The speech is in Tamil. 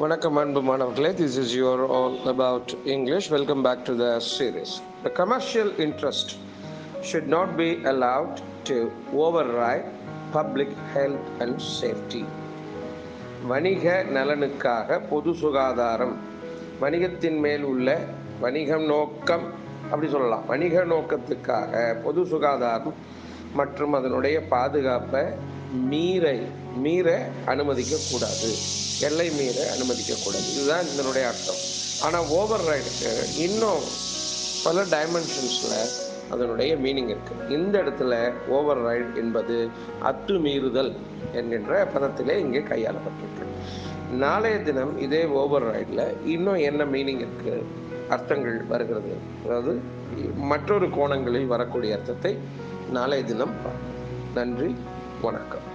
வணக்கம் அன்பு மாணவர்களே, this is your all about English. Welcome back to the series. The commercial interest should not be allowed to override public health and safety. வணிக நலனுக்காக பொது சுகாதாரம், வணிகத்தின் மேல் உள்ள வணிகம் நோக்கம் அப்படி சொல்லலாம். வணிக நோக்கத்துக்காக பொது சுகாதாரம் மற்றும் அதனுடைய பாதுகாப்பை மீற அனுமதிக்கக்கூடாது, எல்லை மீற அனுமதிக்கக்கூடாது. இதுதான் இதனுடைய அர்த்தம். ஆனால் ஓவர் ரைடுக்கு இன்னும் பல டைமென்ஷன்ஸில் அதனுடைய மீனிங் இருக்குது. இந்த இடத்துல ஓவர் ரைடு என்பது அத்துமீறுதல் என்கின்ற பதத்திலே இங்கே கையாளப்பட்டிருக்கு. நாளைய தினம் இதே ஓவர் ரைடில் இன்னும் என்ன மீனிங் இருக்குது, அர்த்தங்கள் வருகிறது, அதாவது மற்றொரு கோணங்களில் வரக்கூடிய அர்த்தத்தை நாளைய தினம் பார்ப்போம். நன்றி, வணக்கம்.